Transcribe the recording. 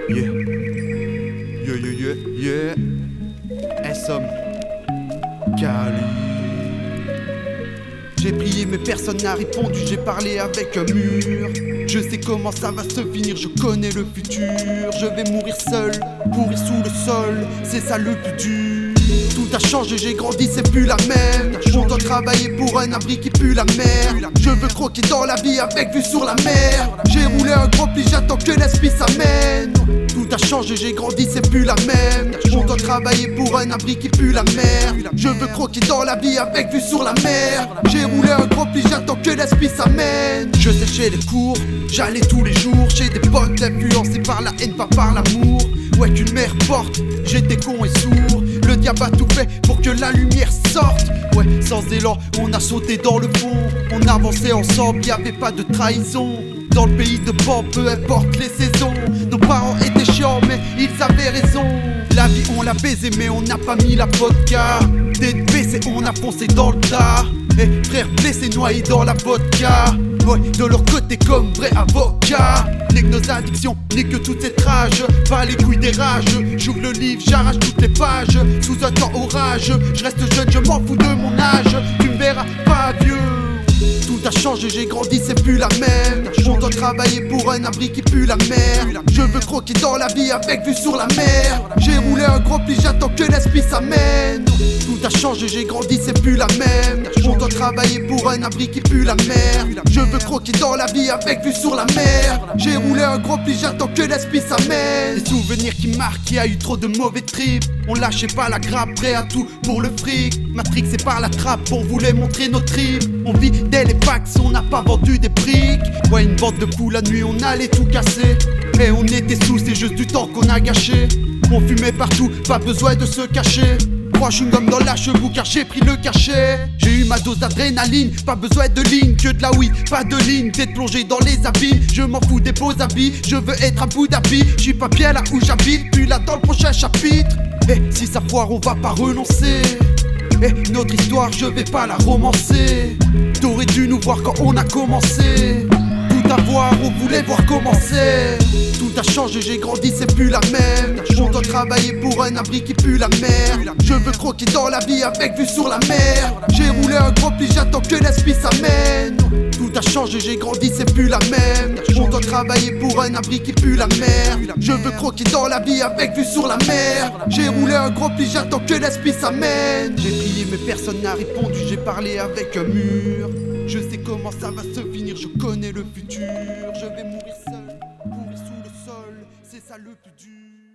Yeah. Yeah, yeah, yeah, yeah. SM Cali. J'ai prié mais personne n'a répondu, j'ai parlé avec un mur. Je sais comment ça va se finir, je connais le futur. Je vais mourir seul, pourrir sous le sol, c'est ça le plus dur. Tout a changé, j'ai grandi, c'est plus la même. On doit travailler pour un abri qui pue la mer. Je veux croquer dans la vie avec vue sur la mer. J'ai roulé un gros pli, j'attends que l'esprit s'amène. Tout a changé, j'ai grandi, c'est plus la même. On doit travailler pour un abri qui pue la mer. Je veux croquer dans la vie avec vue sur la mer. J'ai roulé un gros pli, j'attends que l'esprit s'amène. Je séchais les cours, j'allais tous les jours chez des potes influencés par la haine, pas par l'amour. Ouais, qu'une mère porte, j'étais con et sourd. Le diable a tout fait pour que la lumière sorte. Ouais, sans élan, on a sauté dans le fond. On avançait ensemble, y'avait pas de trahison. Dans le pays de Pan, peu importe les saisons. Nos parents étaient chiants, mais ils avaient raison. La vie, on l'a baisé, mais on n'a pas mis la vodka. Tête baissée, on a foncé dans le tas. Et frères blessés, noyés dans la vodka. Ouais, de leur côté comme vrai avocat. Nique nos addictions, nique toute cette rage. Pas les couilles des rages. J'ouvre le livre, j'arrache toutes les pages. Sous un temps orage, je reste jeune, je m'en fous de mon âge. Tu me verras pas vieux. Tout a changé, j'ai grandi, c'est plus la même. On doit travailler pour un abri qui pue la mer. Je veux croquer dans la vie avec vue sur la mer. J'ai roulé un gros pli, j'attends que l'esprit s'amène. Tout a changé, j'ai grandi, c'est plus la même. On doit travailler pour un abri qui pue la mer. Je veux croquer dans la vie avec vue sur la mer. J'ai roulé un gros pli, j'attends que l'esprit s'amène. Des souvenirs qui marquent, il y a eu trop de mauvais trips. On lâchait pas la grappe, prêt à tout pour le fric. Matrix c'est par la trappe, on voulait montrer nos tripes. On vit dès les packs, on n'a pas vendu des briques. Ouais, une bande de fous, la nuit on allait tout casser. Et on était sous, c'est juste du temps qu'on a gâché. On fumait partout, pas besoin de se cacher. 3 chewing-gums dans la cheveux car j'ai pris le cachet. J'ai eu ma dose d'adrénaline, pas besoin de ligne, que de la weed, pas de ligne. Tête plongée dans les abîmes, je m'en fous des beaux habits. Je veux être à Abu Dhabi, j'suis pas bien là où j'habite. Puis là dans le prochain chapitre. Et si ça foire on va pas renoncer. Et notre histoire je vais pas la romancer. T'aurais dû nous voir quand on a commencé. Tout à voir, on voulait voir commencer. Tout a changé, j'ai grandi, c'est plus la même. On doit travailler pour un abri qui pue la mer. Je veux croquer dans la vie avec vue sur la mer. J'ai roulé un gros pli, j'attends que l'esprit s'amène. Tout a changé, j'ai grandi, c'est plus la même. On doit travailler pour un abri qui pue la mer. Je veux croquer dans la vie avec vue sur la mer. J'ai roulé un gros pli, j'attends que l'esprit s'amène. J'ai prié mais personne n'a répondu, j'ai parlé avec un mur. Je sais comment ça va se finir, je connais le futur. Je vais mourir seul, pourrir sous le sol, c'est ça le plus dur.